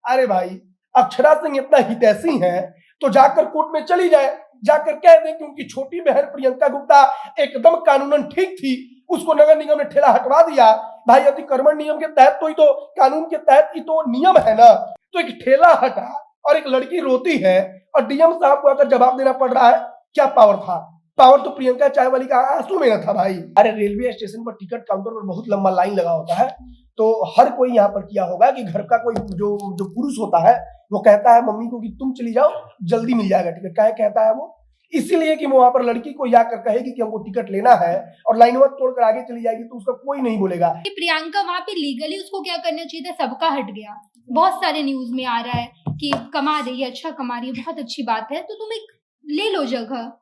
अरे भाई, अक्षरा सिंह इतना हितैषी है तो जाकर कोर्ट में चली जाए, जाकर कह दें कि उनकी छोटी बहन प्रियंका गुप्ता एकदम कानूनन ठीक थी, उसको नगर निगम ने ठेला हटवा दिया। भाई अतिक्रमण नियम के तहत तो ही तो, कानून के तहत ही तो नियम है ना। तो एक ठेला हटा और एक लड़की रोती है और डीएम साहब को अगर जवाब देना पड़ रहा है, क्या पावर था? पावर तो प्रियंका चाय वाली का आंसू में न था भाई। अरे रेलवे स्टेशन पर टिकट काउंटर पर बहुत लंबा लाइन लगा होता है, तो हर कोई यहाँ पर किया होगा कि घर का कोई जो जो पुरुष होता है वो कहता है मम्मी को कि तुम चली जाओ, जल्दी मिल जाएगा टिकट। क्या कहता है वो? इसीलिए कि वो वहां पर लड़की को जाकर कहेगी कि हमको टिकट लेना है और लाइन वक्त तोड़कर आगे चली जाएगी तो उसका कोई नहीं बोलेगा। प्रियंका वहां पे लीगली उसको क्या करना चाहिए था, सबका हट गया। बहुत सारे न्यूज में आ रहा है कि कमा रही है, अच्छा कमा रही है, बहुत अच्छी बात है, तो तुम एक ले लो जगह,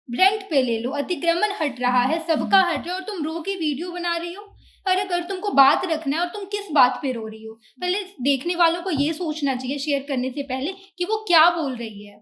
रेंट पे ले लो। अतिक्रमण हट रहा है, सबका हट रहा है और तुम रो के वीडियो बना रही हो। अरे अगर तुमको बात रखना है और तुम किस बात पे रो रही हो, पहले देखने वालों को ये सोचना चाहिए शेयर करने से पहले कि वो क्या बोल रही है।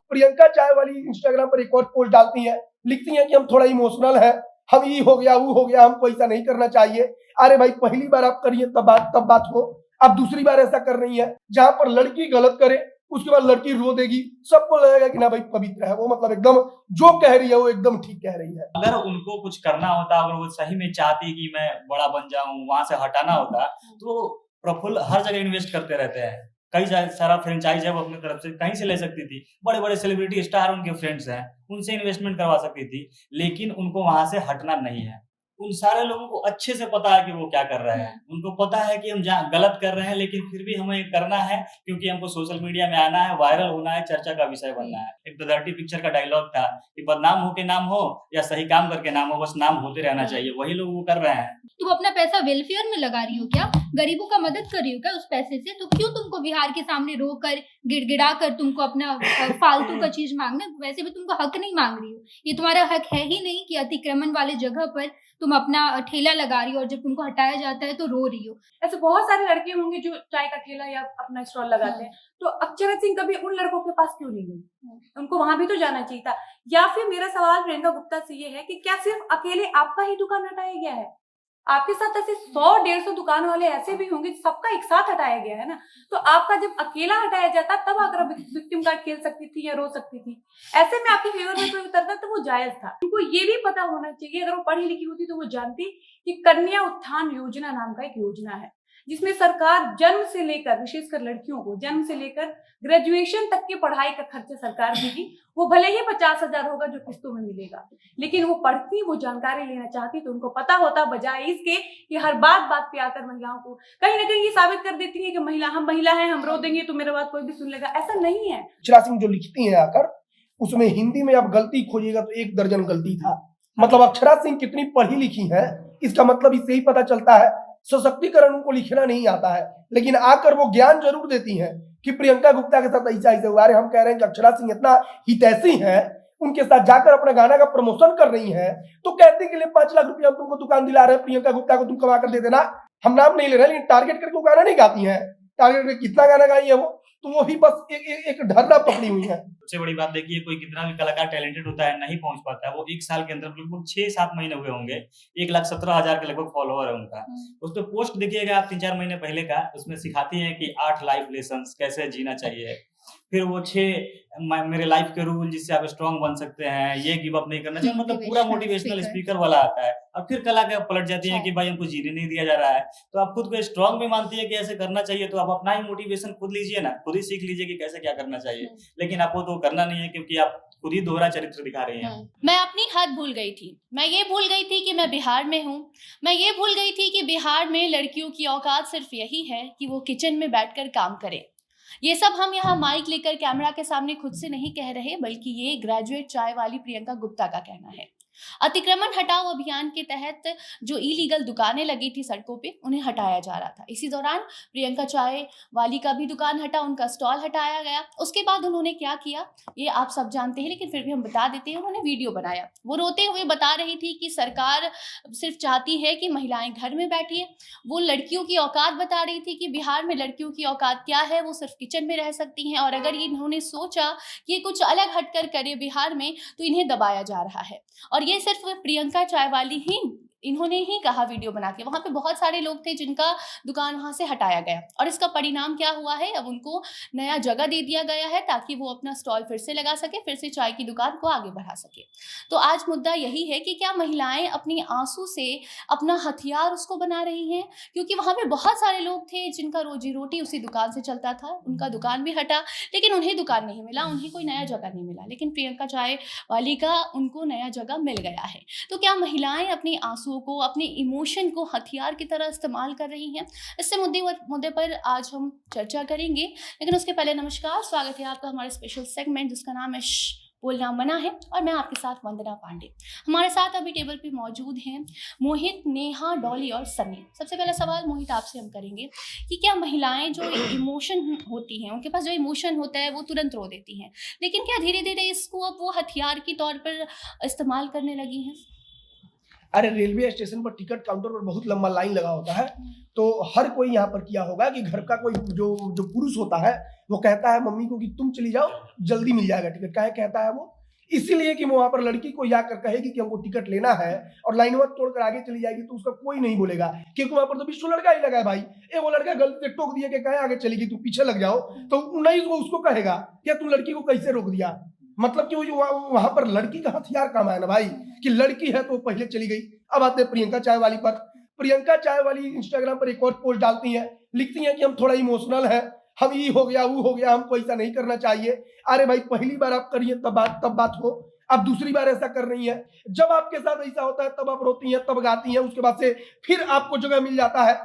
प्रियंका चाय वाली इंस्टाग्राम पर एक और पोस्ट डालती है, लिखती है कि हम थोड़ा इमोशनल है, हम ये हो गया वो हो गया, हमको ऐसा नहीं करना चाहिए। अरे भाई पहली बार आप करिए तब बात हो, आप दूसरी बार ऐसा कर रही है जहां पर लड़की गलत करे उसके बाद लड़की रो देगी, सबको लगेगा कि ना भाई पवित्र है वो, मतलब एकदम जो कह रही है वो एकदम ठीक कह रही है। अगर उनको कुछ करना होता, अगर वो सही में चाहती कि मैं बड़ा बन जाऊं, वहां से हटाना होता, तो प्रफुल्ल हर जगह इन्वेस्ट करते रहते हैं। कई सारा फ्रेंचाइज है वो अपनी तरफ से कहीं से ले सकती थी, बड़े बड़े सेलिब्रिटी स्टार उनके फ्रेंड्स हैं, उनसे इन्वेस्टमेंट करवा सकती थी, लेकिन उनको वहां से हटना नहीं है। उन सारे लोगों को अच्छे से पता है कि वो क्या कर रहे हैं, उनको पता है कि हम गलत कर रहे हैं, लेकिन फिर भी हमें करना है क्योंकि हमको सोशल मीडिया में आना है, वायरल होना है, चर्चा का विषय बनना है। एक द डर्टी पिक्चर का डायलॉग था कि बदनाम होके नाम हो या सही काम करके नाम हो, बस नाम होते रहना चाहिए, वही लोग वो कर रहे हैं। तुम अपना पैसा वेलफेयर में लगा रही हो क्या? गरीबों का मदद कर रही हो क्या उस पैसे से? तो क्यों तुमको बिहार के सामने रो कर गिड़गिड़ा कर तुमको अपना फालतू का चीज मांगना? वैसे भी तुमको हक नहीं मांग रही हो, ये तुम्हारा हक है ही नहीं कि अतिक्रमण वाले जगह पर तुम अपना ठेला लगा रही हो और जब तुमको हटाया जाता है तो रो रही हो। ऐसे बहुत सारे लड़के होंगे जो चाय का ठेला या अपना स्टॉल लगाते हैं, तो अक्षरा सिंह कभी उन लड़कों के पास क्यों नहीं गई? उनको वहां भी तो जाना चाहिए था। या फिर मेरा सवाल प्रियंका गुप्ता से ये है कि क्या सिर्फ अकेले आपका ही दुकान हटाया गया है? आपके साथ ऐसे 100-150 दुकान वाले ऐसे भी होंगे, सबका एक साथ हटाया गया है ना। तो आपका जब अकेला हटाया जाता तब अगर विक्टिम कार्ड खेल सकती थी या रो सकती थी, ऐसे में आपके फेवर में कोई उतरता तो वो जायज था। उनको ये भी पता होना चाहिए, अगर वो पढ़ी लिखी होती तो वो जानती कि कन्या उत्थान योजना नाम का एक योजना है जिसमें सरकार जन्म से लेकर, विशेषकर लड़कियों को जन्म से लेकर ग्रेजुएशन तक की पढ़ाई का खर्चा सरकार देगी। वो भले ही 50,000 होगा जो किस्तों में मिलेगा, लेकिन वो पढ़ती, वो जानकारी लेना चाहती तो उनको पता होता, बजाय इसके कि हर बात पे आकर महिलाओं को कहीं ना कहीं ये साबित कर देती है कि हम महिला हैं, हम रो देंगे तो मेरा बात कोई भी सुन लेगा। ऐसा नहीं है। अक्षरा सिंह जो लिखती है आकर, उसमें हिंदी में आप गलती खोजिएगा तो 1 दर्जन गलती था। मतलब अक्षरा सिंह कितनी पढ़ी लिखी है इसका मतलब इससे ही पता चलता है। सशक्तिकरण उनको लिखना नहीं आता है, लेकिन आकर वो ज्ञान जरूर देती हैं कि प्रियंका गुप्ता के साथ ऐसा हुआ है। हम कह रहे हैं कि अक्षरा सिंह इतना हितैषी है, उनके साथ जाकर अपने गाना का प्रमोशन कर रही हैं, तो कहते के लिए 5 लाख रुपया हम तुमको दुकान दिला रहे हैं, प्रियंका गुप्ता को तुम कमा कर दे देना। हम नाम नहीं ले रहे, लेकिन टारगेट करके वो गाना नहीं गाती हैं। टारगेट करके कितना गाना गाई है वो, तो वो भी बस एक ढरना पकड़ी हुई है। सबसे बड़ी बात देखिए, कोई कितना भी कलाकार टैलेंटेड होता है, नहीं पहुंच पाता है। वो 1 साल के अंदर लगभग 6-7 महीने हुए होंगे, 1,17,000 के लगभग फॉलोअर है उनका। उस पर पोस्ट देखिएगा आप 3-4 महीने पहले का, उसमें सिखाती है कि 8 लाइफ लेसन्स कैसे जीना चाहिए, फिर वो 6 मेरे लाइफ के रूल जिससे आप स्ट्रांग बन सकते हैं, ये गिव अप नहीं करना चाहिए, मतलब पूरा मोटिवेशनल स्पीकर वाला आता है। और फिर कला के पलट जाती है कि भाई हमको जीने नहीं दिया जा रहा है, तो आप खुद को स्ट्रांग भी मानती है कि ऐसे करना चाहिए, तो आप अपना ही मोटिवेशन खुद लीजिए ना, खुद ही सीख लीजिए कि कैसे क्या करना चाहिए। लेकिन आपको तो करना नहीं है क्योंकि आप खुद ही दोहरा चरित्र दिखा रही हैं। मैं अपनी हद भूल गई थी। मैं ये भूल गई थी कि मैं बिहार में हूँ। मैं ये भूल गई थी कि बिहार में लड़कियों की औकात सिर्फ यही है कि वो किचन में बैठकर काम करें। ये सब हम यहाँ माइक लेकर कैमरा के सामने खुद से नहीं कह रहे, बल्कि ये ग्रेजुएट चाय वाली प्रियंका गुप्ता का कहना है। अतिक्रमण हटाओ अभियान के तहत जो इलीगल दुकानें लगी थी सड़कों पे, उन्हें हटाया जा रहा था। इसी दौरान प्रियंका चाय वाली का भी दुकान हटा, उनका स्टॉल हटाया गया। उसके बाद उन्होंने क्या किया ये आप सब जानते हैं, लेकिन फिर भी हम बता देते हैं। उन्होंने वीडियो बनाया, वो रोते हुए बता रही थी कि सरकार सिर्फ चाहती है कि महिलाएं घर में बैठिए। वो लड़कियों की औकात बता रही थी कि बिहार में लड़कियों की औकात क्या है, वो सिर्फ किचन में रह सकती हैं, और अगर इन्होंने सोचा कि कुछ अलग हटकर करे बिहार में तो इन्हें दबाया जा रहा है। और ये सिर्फ प्रियंका चाय वाली ही इन्होंने ही कहा वीडियो बना के। वहाँ पे बहुत सारे लोग थे जिनका दुकान वहाँ से हटाया गया, और इसका परिणाम क्या हुआ है, अब उनको नया जगह दे दिया गया है ताकि वो अपना स्टॉल फिर से लगा सके, फिर से चाय की दुकान को आगे बढ़ा सके। तो आज मुद्दा यही है कि क्या महिलाएं अपनी आंसू से अपना हथियार उसको बना रही हैं, क्योंकि वहाँ पे बहुत सारे लोग थे जिनका रोजी रोटी उसी दुकान से चलता था, उनका दुकान भी हटा लेकिन उन्हें दुकान नहीं मिला, उन्हें कोई नया जगह नहीं मिला, लेकिन प्रियंका चाय वाली का उनको नया जगह मिल गया है। तो क्या महिलाएं अपनी आंसुओं को, अपने इमोशन को हथियार की तरह इस्तेमाल कर रही हैं? इससे मुद्दे पर आज हम चर्चा करेंगे, लेकिन उसके पहले नमस्कार, स्वागत है आपका हमारे स्पेशल सेगमेंट जिसका नाम है बोलना मना है, और मैं आपके साथ वंदना पांडे। हमारे साथ अभी टेबल पे मौजूद हैं मोहित, नेहा, डॉली और सनी। सबसे पहला सवाल मोहित आपसे हम करेंगे कि क्या महिलाएं जो इमोशन होती हैं, उनके पास जो इमोशन होता है वो तुरंत रो देती हैं, लेकिन क्या धीरे धीरे इसको अब वो हथियार के तौर पर इस्तेमाल करने लगी हैं? अरे रेलवे स्टेशन पर टिकट काउंटर पर बहुत लंबा लाइन लगा होता है, तो हर कोई यहाँ पर किया होगा कि घर का कोई जो जो पुरुष होता है वो कहता है मम्मी को कि तुम चली जाओ, जल्दी मिल जाएगा टिकट। काहे कहता है वो? इसीलिए कि वो वहाँ पर लड़की को जाकर कहेगी कि हमको टिकट लेना है, और लाइन में तोड़कर आगे चली जाएगी तो उसका कोई नहीं बोलेगा, क्योंकि वहाँ पर तो विश्व लड़का ही लगा है भाई। वो लड़का गलती से टोक दिया कि कहे आगे चलेगी, तू पीछे लग जाओ, तो नहीं वो उसको कहेगा क्या तुम लड़की को कैसे रोक दिया। मतलब कि वो वहां पर लड़की का हथियार काम है ना भाई, कि लड़की है तो पहले चली गई। अब आते हैं प्रियंका चाय वाली पर। प्रियंका चाय वाली इंस्टाग्राम पर एक और पोस्ट डालती हैं, लिखती हैं कि हम थोड़ा इमोशनल है, हम ये हो गया वो हो गया, हमको ऐसा नहीं करना चाहिए। अरे भाई पहली बार आप करिए तब बात हो, अब दूसरी बार ऐसा कर रही है। जब आपके साथ ऐसा होता है तब आप रोती हैं, तब गाती हैं, उसके बाद से फिर आपको जगह मिल जाता है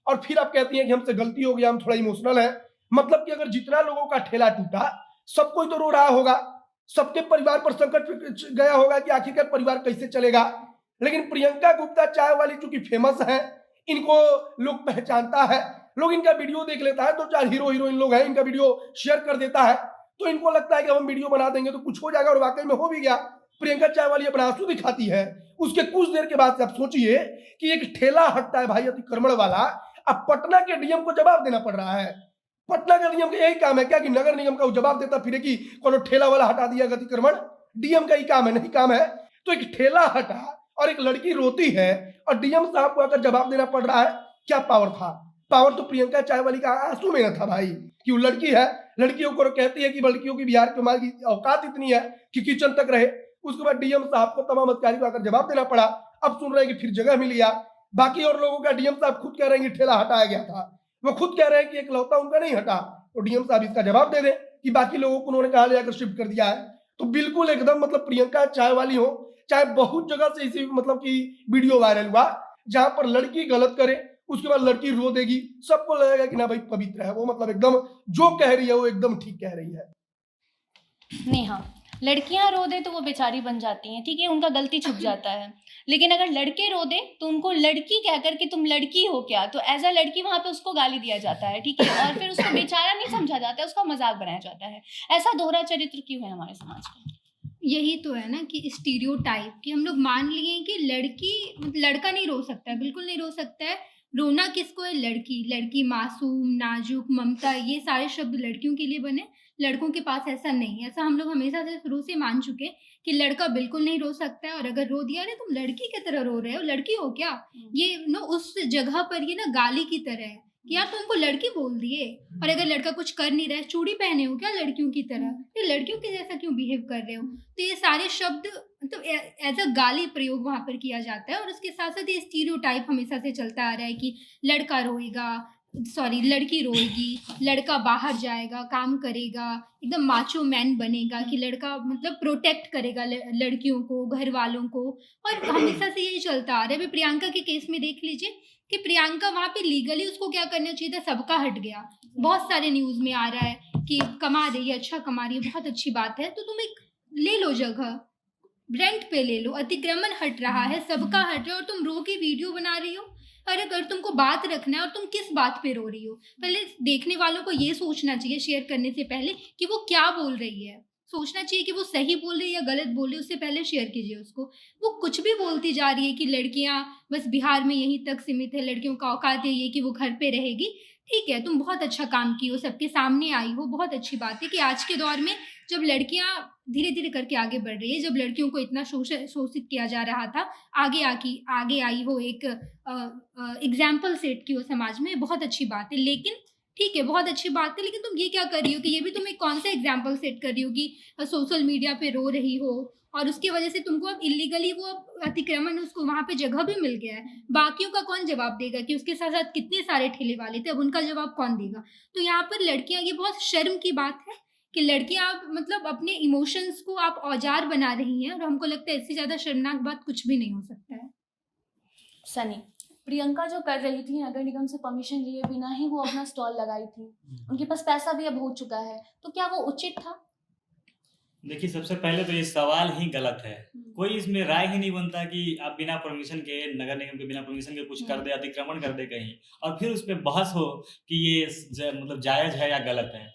और फिर आप कहती हैं कि हमसे गलती हो गया, हम थोड़ा इमोशनल है। मतलब कि अगर जितना लोगों का ठेला टूटा, सब कोई तो रो रहा होगा, सबके परिवार पर संकट गया होगा कि आखिरकार परिवार कैसे चलेगा। लेकिन प्रियंका गुप्ता चाय वाली चूंकि फेमस है, इनको लोग पहचानता है, लोग इनका वीडियो देख लेता है, 2-4 हीरो हीरोइन लोग हैं, इनका वीडियो शेयर कर देता है, तो इनको लगता है कि हम वीडियो बना देंगे तो कुछ हो जाएगा, और वाकई में हो भी गया। प्रियंका चाय वाली अपना आंसू दिखाती है, उसके कुछ देर के बाद से आप सोचिए कि एक ठेला हटता है भाई अतिक्रमण वाला, अब पटना के डीएम को जवाब देना पड़ रहा है। पटना का डीएम का यही काम है क्या कि नगर निगम का वो जवाब देता फिरे कि कोनो ठेला वाला हटा दिया अतिक्रमण? डीएम का ही काम है? नहीं काम है। तो एक ठेला हटा और एक लड़की रोती है और डीएम साहब को अगर जवाब देना पड़ रहा है, क्या पावर था? पावर तो प्रियंका चाय वाली का आंसू में न था भाई, कि वो लड़की है, लड़कियों को कहती है कि लड़कियों की बिहार के हमारी औकात इतनी है कि किचन तक रहे। उसके बाद डीएम साहब को, तमाम अधिकारी को आकर जवाब देना पड़ा। अब सुन रहे हैं कि फिर जगह मिल गया। बाकी और लोगों का डीएम साहब खुद कह रहे हैं कि ठेला हटाया गया था, वो खुद कह रहे हैं कि एक लौता उनका नहीं हटा, तो डीएम साहब इसका जवाब दे दें कि बाकी लोगों को उन्होंने कहा ले जाकर शिफ्ट कर दिया है। तो बिल्कुल एकदम मतलब प्रियंका चाय वाली हो, चाहे बहुत जगह से इसी मतलब की वीडियो वायरल हुआ जहां पर लड़की गलत करे, उसके बाद लड़की रो देगी, सबको लगेगा कि ना भाई पवित्र है वो, मतलब एकदम जो कह रही है वो एकदम ठीक कह रही है। नेहा, लड़कियां रो दे तो वो बेचारी बन जाती हैं, ठीक है, उनका गलती छुप जाता है, लेकिन अगर लड़के रो दे तो उनको लड़की कहकर कि तुम लड़की हो क्या, तो एज अ लड़की वहां पे उसको गाली दिया जाता है, ठीक है, और फिर उसको बेचारा नहीं समझा जाता है, उसका मजाक बनाया जाता है। ऐसा दोहरा चरित्र क्यों है हमारे समाज में? यही तो है ना कि स्टीरियोटाइप कि हम लोग मान लिए हैं कि लड़का नहीं रो सकता है, बिल्कुल नहीं रो सकता है। रोना किसको है? लड़की मासूम, नाजुक, ममता, ये सारे शब्द लड़कियों के लिए बने, लड़कों के पास ऐसा नहीं है। ऐसा हम लोग हमेशा से शुरू से मान चुके कि लड़का बिल्कुल नहीं रो सकता है, और अगर रो दिया, अरे तुम लड़की की तरह रो रहे हो, लड़की हो क्या, ये नो उस जगह पर ये ना गाली की तरह है कि यार तुमको लड़की बोल दिए। और अगर लड़का कुछ कर नहीं रहा है, चूड़ी पहने हो क्या लड़कियों की तरह, ये लड़कियों के जैसा क्यों बिहेव कर रहे हो, तो ये सारे शब्द मतलब एज अ गाली प्रयोग वहां पर किया जाता है। और उसके साथ साथ ये स्टीरियोटाइप हमेशा से चलता आ रहा है कि लड़की रोएगी, लड़का बाहर जाएगा, काम करेगा, एकदम माचो मैन बनेगा, कि लड़का मतलब प्रोटेक्ट करेगा लड़कियों को, घर वालों को। और हमेशा से यही चलता आ रहा है। अभी प्रियंका के केस में देख लीजिए कि प्रियंका वहां पे लीगली उसको क्या करना चाहिए था, सबका हट गया। बहुत सारे न्यूज में आ रहा है कि कमा रही है, अच्छा कमा रही है, बहुत अच्छी बात है, तो तुम एक ले लो जगह, रेंट पे ले लो, अतिक्रमण हट रहा है, सबका हट रहा है, और तुम रो के वीडियो बना रही हो। अरे अगर तुमको बात रखना है और तुम किस बात पे रो रही हो, पहले देखने वालों को ये सोचना चाहिए शेयर करने से पहले कि वो क्या बोल रही है। सोचना चाहिए कि वो सही बोल रही है या गलत बोल रही है, उससे पहले शेयर कीजिए उसको। वो कुछ भी बोलती जा रही है कि लड़कियां बस बिहार में यहीं तक सीमित है, लड़कियों का औकात यही है कि वो घर पे रहेगी। ठीक है, तुम बहुत अच्छा काम की हो, सबके सामने आई हो, बहुत अच्छी बात है कि आज के दौर में जब लड़कियां धीरे-धीरे करके आगे बढ़ रही है, जब लड़कियों को इतना शोषित किया जा रहा था, आगे आई हो, एक एग्ज़ाम्पल सेट की हो समाज में, बहुत अच्छी बात है। लेकिन ठीक है, बहुत अच्छी बात है, लेकिन तुम ये क्या कर रही हो कि ये भी तुम एक कौन-सा एग्ज़ाम्पल सेट कर रही हो कि सोशल मीडिया पे रो रही हो और उसकी वजह से तुमको अब इल्लीगली वो अतिक्रमण उसको वहाँ पे जगह भी मिल गया है। बाकियों का कौन जवाब देगा कि उसके साथ-साथ कितने सारे ठेले वाले थे, अब उनका जवाब कौन देगा? तो यहाँ पर लड़कियाँ, ये बहुत शर्म की बात है कि लड़कियाँ अब मतलब अपने इमोशंस को आप औजार बना रही हैं और हमको लगता है इससे ज़्यादा शर्मनाक बात कुछ भी नहीं हो सकता है। सनी, प्रियंका जो कर रही थी नगर निगम से परमिशन लिए बिना ही वो अपना स्टॉल लगाई थी, उनके पास पैसा भी अब हो चुका है, तो क्या वो उचित था? देखिए, सबसे पहले तो ये सवाल ही गलत है। कोई इसमें राय ही नहीं बनता कि आप बिना परमिशन के, नगर निगम के बिना परमिशन के कुछ कर दे, अतिक्रमण कर दे कहीं, और फिर उस पे बहस हो कि ये मतलब जायज़ है या गलत है।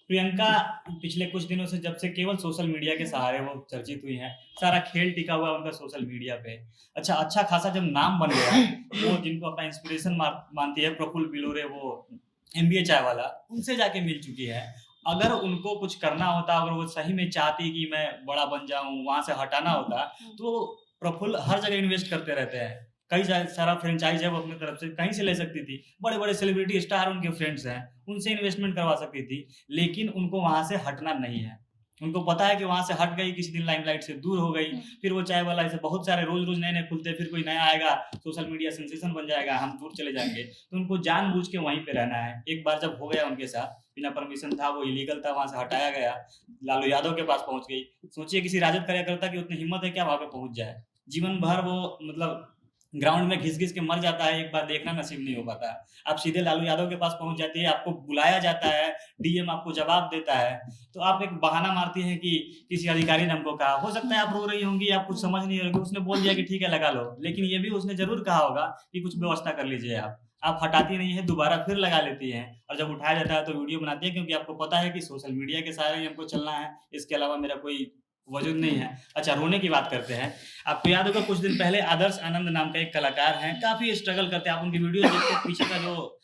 प्रियंका पिछले कुछ दिनों से, जब से केवल सोशल मीडिया के सहारे वो चर्चित हुई हैं, सारा खेल टिका हुआ है उनका सोशल मीडिया पे। अच्छा खासा जब नाम बन गया, वो जिनको अपना इंस्पिरेशन मानती है, प्रफुल्ल बिलोरे, वो एमबीए चाय वाला, उनसे जाके मिल चुकी है। अगर उनको कुछ करना होता, अगर वो सही में चाहती कि मैं बड़ा बन जाऊँ, वहाँ से हटाना होता, तो प्रफुल्ल हर जगह इन्वेस्ट करते रहते हैं। कई सारा फ्रेंचाइज़ है वो अपनी तरफ से कहीं से ले सकती थी। बड़े-बड़े सेलिब्रिटी स्टार उनके फ्रेंड्स हैं, उनसे इन्वेस्टमेंट करवा सकती थी, लेकिन उनको वहाँ से हटना नहीं है। उनको पता है कि वहाँ से हट गई, किसी दिन लाइमलाइट से दूर हो गई, फिर वो चाय वाला, ऐसे बहुत सारे रोज़-रोज़ नए-नए खुलते हैं, फिर कोई नया आएगा, सोशल मीडिया सेंसेशन बन जाएगा, हम दूर चले जाएँगे। तो उनको जानबूझ के वहीं पे रहना है। एक बार जब हो गया उनके साथ, बिना परमिशन था, वो इलीगल था, वहाँ से हटाया गया, लालू यादव के पास पहुँच गई। सोचिए किसी राजद कार्यकर्ता की उतनी हिम्मत है क्या वहाँ पे पहुँच जाए? जीवन भर वो मतलब ग्राउंड में घिस-घिस के मर जाता है, एक बार देखना नसीब नहीं हो पाता। आप सीधे लालू यादव के पास पहुँच जाती है, आपको बुलाया जाता है, डीएम आपको जवाब देता है, तो आप एक बहाना मारती हैं कि किसी अधिकारी ने हमको कहा। हो सकता है आप रो रही होंगी, आप कुछ समझ नहीं रही, उसने बोल दिया कि ठीक है लगा लो, लेकिन ये भी उसने ज़रूर कहा होगा कि कुछ व्यवस्था कर लीजिए आप। आप हटाती नहीं हैं, दोबारा फिर लगा लेती हैं, और जब उठाया जाता है तो वीडियो बनाती है, क्योंकि आपको पता है कि सोशल मीडिया के सहारे ही हमको चलना है, इसके अलावा मेरा कोई वजूद नहीं है। अच्छा, रोने की बात करते हैं। आपको याद होगा कुछ दिन पहले आदर्श आनंद नाम का एक कलाकार हैं, काफ़ी स्ट्रगल करते हैं। आप उनकी वीडियो देखते हैं, पीछे का जो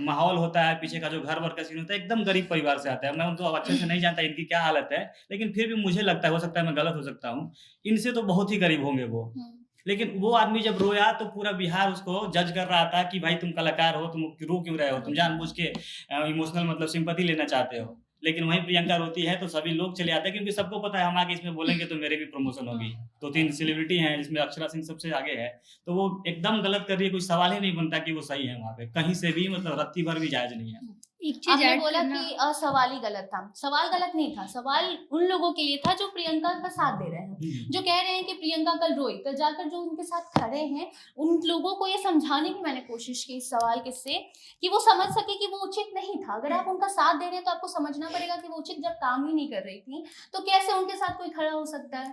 माहौल होता है, पीछे का जो घर-वर का सीन होता है, एकदम गरीब परिवार से आता है। मैं उनको अच्छे से नहीं जानता इनकी क्या हालत है, लेकिन फिर भी मुझे लगता है, हो सकता है मैं गलत हो सकता हूँ, इनसे तो बहुत ही गरीब होंगे वो। लेकिन वो आदमी जब रोया तो पूरा बिहार उसको जज कर रहा था कि भाई तुम कलाकार हो, तुम रो क्यों रहे हो? तुम जानबूझ के इमोशनल मतलब सिंपैथी लेना चाहते हो। लेकिन वहीं प्रियंका रोती है तो सभी लोग चले आते हैं, क्योंकि सबको पता है हम आगे इसमें बोलेंगे तो मेरे भी प्रमोशन होगी। 2-3 सेलिब्रिटी हैं जिसमें अक्षरा सिंह सबसे आगे है, तो वो एकदम गलत कर रही है, कोई सवाल ही नहीं बनता कि वो सही है वहाँ पे। कहीं से भी मतलब रत्ती भर भी जायज़ नहीं है। एक चीज़ आपने ऐड बोला करना, कि सवाल ही गलत था। सवाल गलत नहीं था, सवाल उन लोगों के लिए था जो प्रियंका का साथ दे रहे हैं, जो कह रहे हैं कि प्रियंका कल रोई, कल जाकर जो उनके साथ खड़े हैं, उन लोगों को ये समझाने की मैंने कोशिश की इस सवाल के से कि वो समझ सके कि वो उचित नहीं था। अगर आप उनका साथ दे रहे हैं तो आपको समझना पड़ेगा कि वो उचित जब काम ही नहीं कर रही थी, तो कैसे उनके साथ कोई खड़ा हो सकता है?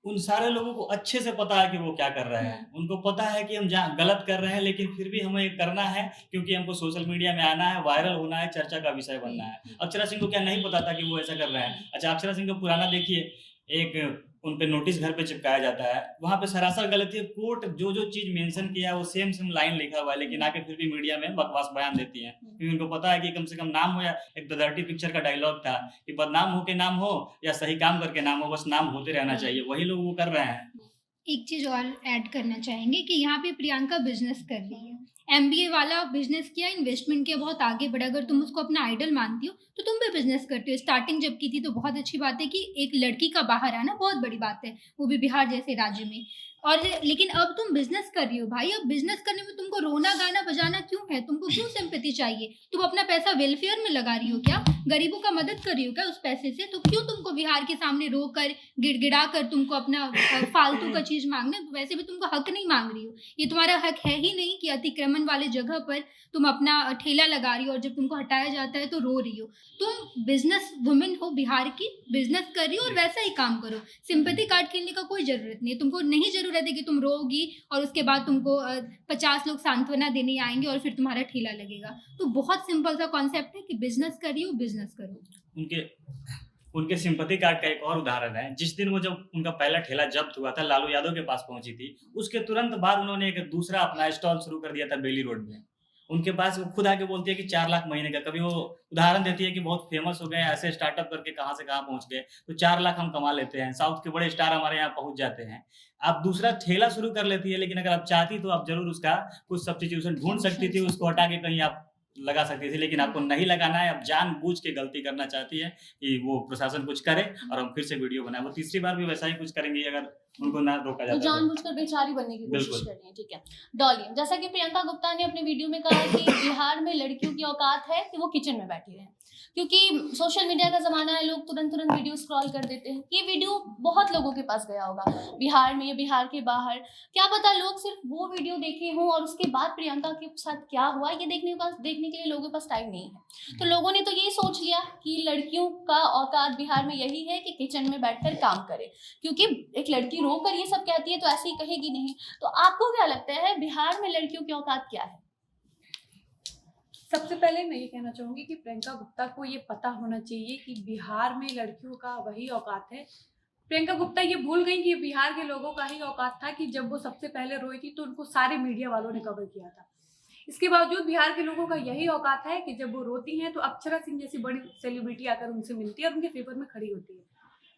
उन सारे लोगों को अच्छे से पता है कि वो क्या कर रहे हैं। उनको पता है कि हम गलत कर रहे हैं, लेकिन फिर भी हमें ये करना है, क्योंकि हमको सोशल मीडिया में आना है, वायरल होना है, चर्चा का विषय बनना है। अक्षरा सिंह को क्या नहीं पता था कि वो ऐसा कर रहे हैं? अच्छा, अक्षरा सिंह का पुराना देखिए, एक उन पे नोटिस घर पे चिपकाया जाता है, वहाँ पे सरासर गलती है। कोर्ट जो चीज़ मेंशन किया है वो सेम लाइन लिखा हुआ है, लेकिन आके फिर भी मीडिया में बकवास बयान देती हैं, क्योंकि उनको पता है कि कम से कम नाम हो। या एक द डर्टी पिक्चर का डायलॉग था कि बदनाम हो के नाम हो या सही काम करके नाम हो, बस नाम होते रहना चाहिए। वही लोग वो कर रहे हैं। एक चीज़ और ऐड करना चाहेंगे कि यहाँ पे प्रियंका बिजनेस कर रही है, एमबीए वाला बिजनेस किया, इन्वेस्टमेंट किया, बहुत आगे बढ़ा। अगर तुम उसको अपना आइडल मानती हो तो तुम भी बिजनेस करती हो। स्टार्टिंग जब की थी तो बहुत अच्छी बात है कि एक लड़की का बाहर आना बहुत बड़ी बात है, वो भी बिहार जैसे राज्य में। और लेकिन अब तुम बिजनेस कर रही हो भाई, अब बिजनेस करने में तुमको रोना गाना बजाना क्यों है? तुमको क्यों सिंपैथी चाहिए? तुम अपना पैसा वेलफेयर में लगा रही हो क्या? गरीबों का मदद कर रही हो क्या उस पैसे से? तो क्यों तुमको बिहार के सामने रो कर, गिड़गिड़ा कर तुमको अपना फालतू का चीज मांगना? वैसे भी तुमको हक नहीं मांग रही हो, ये तुम्हारा हक है ही नहीं कि अतिक्रमण वाले जगह पर तुम अपना ठेला लगा रही हो और जब तुमको हटाया जाता है तो रो रही हो। तुम बिजनेस वुमेन हो, बिहार की, बिजनेस कर रही हो और वैसा ही काम करो। सिंपैथी कार्ड खेलने का कोई जरूरत नहीं है। तुमको नहीं जरूरत है कि तुम रोगी और उसके बाद तुमको 50 लोग सांत्वना देने आएंगे और फिर तुम्हारा ठेला लगेगा। तो बहुत सिंपल सा कॉन्सेप्ट है कि बिजनेस करिए, बिजनेस करो। उनके सिंपैथी कार्ड का एक और उदाहरण है। जिस दिन वो जब उनका पहला ठेला जब्त हुआ था, लालू यादव के पास पहुंची थी, उसके तुरंत बाद उन्होंने एक दूसरा अपना स्टॉल शुरू कर दिया था बेली रोड में। उनके पास वो खुद आके बोलती है कि 4 लाख महीने का। कभी वो उदाहरण देती है कि बहुत फेमस हो गए, ऐसे स्टार्टअप करके कहाँ से कहाँ पहुँच गए, तो 4 लाख हम कमा लेते हैं। साउथ के बड़े स्टार हमारे यहाँ पहुँच जाते हैं। आप दूसरा ठेला शुरू कर लेती है, लेकिन अगर आप चाहती तो आप ज़रूर उसका कुछ सब्स्टिट्यूशन ढूँढ सकती थी, उसको हटा के कहीं आप लगा सकती थी, लेकिन आपको नहीं लगाना है। आप जानबूझ के गलती करना चाहती है कि वो प्रशासन कुछ करे और हम फिर से वीडियो बनाएं। वो तीसरी बार भी वैसा ही कुछ करेंगी अगर उनको ना रोका वो जाता तो। जानबूझकर बेचारी बनने की कोशिश बिल्कुल। कर रही है। ठीक है डॉली, जैसा कि प्रियंका गुप्ता ने अपने वीडियो में कहा कि बिहार में लड़कियों की औकात है कि वो किचन में बैठी रहे, क्योंकि सोशल मीडिया का जमाना है, लोग तुरंत तुरंत वीडियो स्क्रॉल कर देते हैं। ये वीडियो बहुत लोगों के पास गया होगा, बिहार में या बिहार के बाहर, क्या पता लोग सिर्फ वो वीडियो देखे हों और उसके बाद प्रियंका के साथ क्या हुआ ये देखने के लिए लोगों के पास टाइम नहीं है। तो लोगों ने तो यही सोच लिया कि लड़कियों का औकात बिहार में यही है कि किचन में बैठकर काम करे, क्योंकि एक लड़की रो कर ये सब कहती है तो ऐसे ही कहेगी नहीं। तो आपको क्या लगता है बिहार में लड़कियों की औकात क्या है? सबसे पहले मैं ये कहना चाहूंगी कि प्रियंका गुप्ता को ये पता होना चाहिए कि बिहार में लड़कियों का वही औकात है। प्रियंका गुप्ता ये भूल गई कि बिहार के लोगों का ही औकात था कि जब वो सबसे पहले रोई थी तो उनको सारे मीडिया वालों ने कवर किया था। इसके बावजूद बिहार के लोगों का यही औकात है कि जब वो रोती हैं तो अक्षरा सिंह जैसी बड़ी सेलिब्रिटी आकर उनसे मिलती है और उनके फेवर में खड़ी होती है।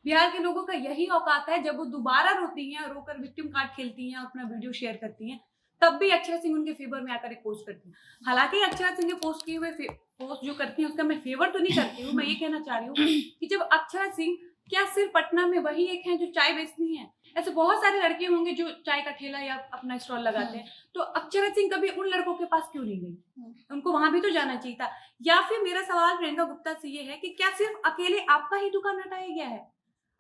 बिहार के लोगों का यही औकात है जब वो दोबारा रोती हैं और रोकर विक्टिम कार्ड खेलती हैं और अपना वीडियो शेयर करती हैं, तब भी अक्षरा सिंह उनके फेवर में आकर एक पोस्ट करती है। हालांकि अक्षरा सिंह के पोस्ट किए हुए पोस्ट जो करती है उसका मैं फेवर तो नहीं करती हूँ। मैं ये कहना चाह रही हूँ कि जब अक्षरा सिंह क्या सिर्फ पटना में वही एक हैं जो चाय बेचती हैं, ऐसे बहुत सारे लड़के होंगे जो चाय का ठेला या अपना स्टॉल लगाते हैं, तो अक्षरा सिंह कभी उन लड़कों के पास क्यों नहीं गई? उनको वहां भी तो जाना चाहिए था। या फिर मेरा सवाल प्रियंका गुप्ता से ये है कि क्या सिर्फ अकेले आपका ही दुकान हटाया गया है?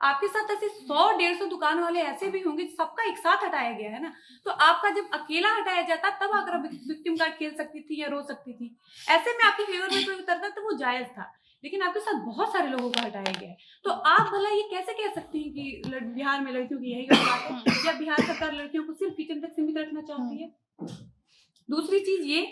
आपके साथ ऐसे 100-150 दुकान वाले ऐसे भी होंगे, सबका एक साथ हटाया गया है ना। तो आपका जब अकेला हटाया जाता तब आकर विक्टिम कार्ड खेल सकती थी या रो सकती थी। ऐसे में आपके फेवर में कोई उतरता तो वो जायज था, लेकिन आपके साथ बहुत सारे लोगों को हटाया गया है। तो आप भला ये कैसे कह सकती हैं कि बिहार में लड़कियों की यही औकात है, या बिहार सरकार लड़कियों को सिर्फ किचन तक सीमित रखना चाहती है? दूसरी चीज ये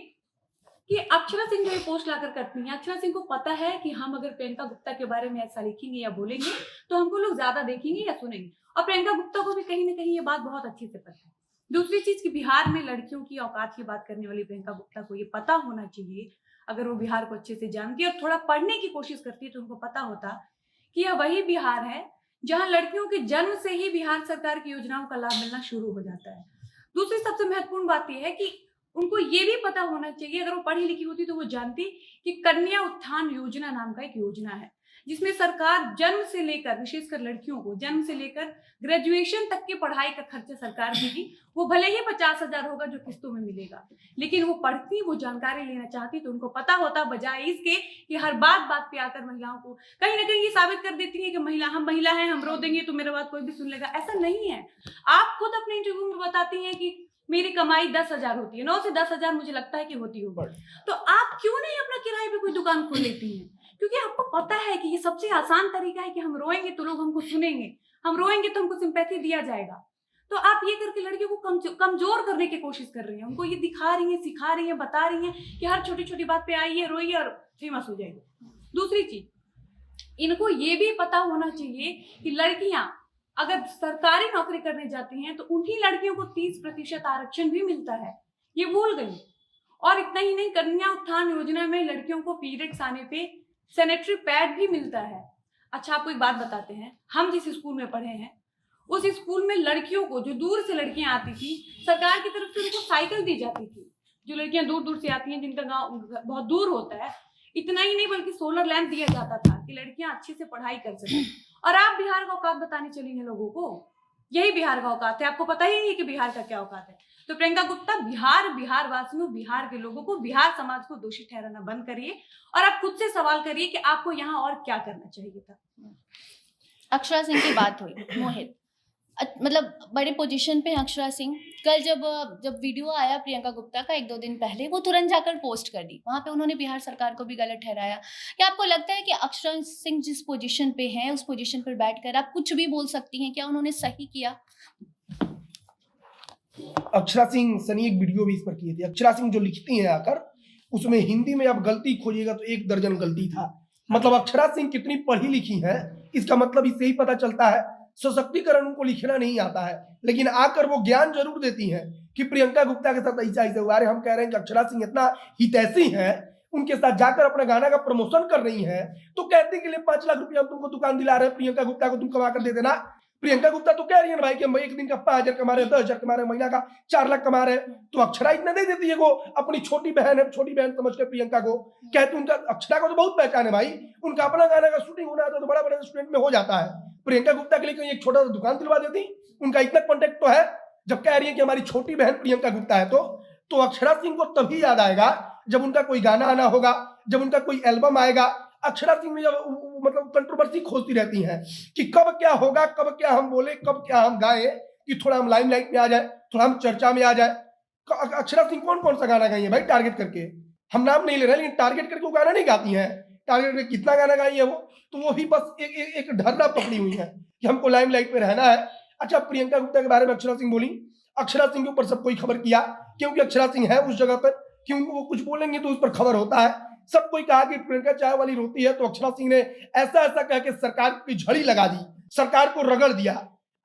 कि अक्षरा सिंह जो ये पोस्ट लाकर करती हैं, अक्षरा सिंह को पता है कि हम अगर प्रियंका गुप्ता के बारे में ऐसा लिखेंगे या बोलेंगे तो हमको लोग ज्यादा देखेंगे या सुनेंगे, और प्रियंका गुप्ता को भी कहीं ना कहीं ये बात बहुत अच्छे से पता है। दूसरी चीज कि बिहार में लड़कियों की औकात की बात करने वाली प्रियंका गुप्ता को ये पता होना चाहिए, अगर वो बिहार को अच्छे से जानती है और थोड़ा पढ़ने की कोशिश करती है तो उनको पता होता कि यह वही बिहार है जहाँ लड़कियों के जन्म से ही बिहार सरकार की योजनाओं का लाभ मिलना शुरू हो जाता है। दूसरी सबसे महत्वपूर्ण बात यह है कि उनको ये भी पता होना चाहिए, अगर वो पढ़ी लिखी होती तो वो जानती कि कन्या उत्थान योजना नाम का एक योजना है, जिसमें सरकार जन्म से लेकर, विशेषकर लड़कियों को जन्म से लेकर ग्रेजुएशन तक की पढ़ाई का खर्चा सरकार देगी। वो भले ही 50,000 होगा जो किस्तों में मिलेगा, लेकिन वो पढ़ती, वो जानकारी लेना चाहती तो उनको पता होता, बजाय इसके कि हर बात पे आकर महिलाओं को कहीं ना कहीं ये साबित कर देती है कि हम महिला हैं, हम रो देंगे तो मेरा बात कोई भी सुन लेगा। ऐसा नहीं है। आप खुद अपने इंटरव्यू में बताती हैं कि मेरी कमाई 10,000 होती है, 9 से 10,000 मुझे लगता है कि होती होगी। तो आप क्यों नहीं अपना किराए पे कोई दुकान खोल लेती हैं? क्योंकि आपको पता है कि ये सबसे आसान तरीका है कि हम रोएंगे तो लोग हमको सुनेंगे, हम रोएंगे तो हमको सिंपैथी दिया जाएगा। तो आप ये करके लड़कियों को कमजोर करने की कोशिश कर रही हैं, उनको ये दिखा रही हैं, सिखा रही हैं, बता रही हैं कि हर छोटी छोटी बात पे आइए, रोइए और फेमस हो जाएगी। दूसरी चीज, इनको ये भी पता होना चाहिए कि लड़कियां अगर सरकारी नौकरी करने जाती हैं तो उन्हीं लड़कियों को 30% आरक्षण भी मिलता है, ये भूल गई। और इतना ही नहीं, कन्या उत्थान योजना में लड़कियों को पीरियड्स आने पे सैनिटरी पैड भी मिलता है। अच्छा, आपको एक बात बताते हैं, हम जिस स्कूल में पढ़े हैं उस स्कूल में लड़कियों को, जो दूर से लड़कियां आती थी, सरकार की तरफ से उनको साइकिल दी जाती थी। जो लड़कियां दूर दूर से आती हैं, जिनका गाँव बहुत दूर होता है, इतना ही नहीं बल्कि सोलर लैंप दिया जाता था कि लड़कियां अच्छे से पढ़ाई कर सकें। और आप बिहार का औकात बताने चली हैं लोगों को, यही बिहार का औकात है। आपको पता ही नहीं कि बिहार का क्या औकात है। तो प्रियंका गुप्ता, बिहार वासियों, बिहार के लोगों को, बिहार समाज को दोषी ठहराना बंद करिए और आप खुद से सवाल करिए कि आपको यहाँ और क्या करना चाहिए था। अक्षरा सिंह की बात हुई, मोहित मतलब बड़े पोजीशन पे अक्षरा सिंह, कल जब वीडियो आया प्रियंका गुप्ता का 1-2 दिन पहले, वो तुरंत जाकर पोस्ट कर दी। वहाँ पे उन्होंने बिहार सरकार को भी गलत ठहराया। क्या आपको लगता है कि अक्षरा सिंह जिस पोजीशन पे हैं उस पोजीशन पर बैठकर आप कुछ भी बोल सकती हैं? क्या उन्होंने सही किया? अक्षरा सिंह सनी एक वीडियो भी इस पर किए थे। अक्षरा सिंह जो लिखती हैं आकर, उसमें हिंदी में आप गलती खोजिएगा तो 1 दर्जन गलती था। मतलब अक्षरा सिंह कितनी पढ़ी लिखी है, इसका मतलब इससे ही पता चलता है। सशक्तिकरण उनको लिखना नहीं आता है, लेकिन आकर वो ज्ञान जरूर देती हैं कि प्रियंका गुप्ता के साथ ऐसा ऐसे हुआ। अरे हम कह रहे हैं कि अक्षरा सिंह इतना हितैषी है, उनके साथ जाकर अपने गाना का प्रमोशन कर रही हैं, तो कहते के लिए 5 लाख रुपया हम तुमको दुकान दिला रहे हैं, प्रियंका गुप्ता को तुम कमा कर दे देना। प्रियंका गुप्ता तो कह रही है ना भाई कि हम एक दिन का 5,000 कमा रहे हैं, 10,000 कमा रहे हैं, महीना का 4 लाख कमा रहे हैं, तो अक्षरा इतना दे देती है। वो अपनी छोटी बहन है, छोटी बहन समझ कर प्रियंका को कहते, उनका अक्षरा को तो बहुत पहचान है भाई, उनका अपना गाना का शूटिंग होना था तो बड़ा बड़ा रेस्टोरेंट में हो जाता है, प्रियंका गुप्ता के लिए कहीं एक छोटा सा दुकान दिलवा देती। उनका इतना कॉन्टेक्ट तो है। जब कह रही है कि हमारी छोटी बहन प्रियंका गुप्ता है, तो अक्षरा सिंह को तभी याद आएगा जब उनका कोई गाना आना होगा, जब उनका कोई एल्बम आएगा। अक्षरा सिंह में जब मतलब कंट्रोवर्सी खोजती रहती हैं कि कब क्या होगा, कब क्या हम बोले, कब क्या हम गाएं कि थोड़ा हम लाइमलाइट में आ जाए, थोड़ा हम चर्चा में आ जाए। अक्षरा सिंह कौन कौन सा गाना गाई है भाई टारगेट करके, हम नाम नहीं ले रहे, लेकिन टारगेट करके वो गाना नहीं गाती हैं। टारगेट करके कितना गाना गाई है वो, तो वो भी बस एक ढर्रा पकड़ी हुई है कि हमको लाइमलाइट में रहना है। अच्छा, प्रियंका गुप्ता के बारे में अक्षरा सिंह बोली, अक्षरा सिंह के ऊपर सब कोई खबर किया, क्योंकि अक्षरा सिंह है उस जगह पर, क्योंकि वो कुछ बोलेंगे तो उस पर खबर होता है। सब कोई कहा कि प्रियंका चाय वाली रोती है, तो अक्षरा सिंह ने ऐसा ऐसा कह के सरकार की झड़ी लगा दी, सरकार को रगड़ दिया।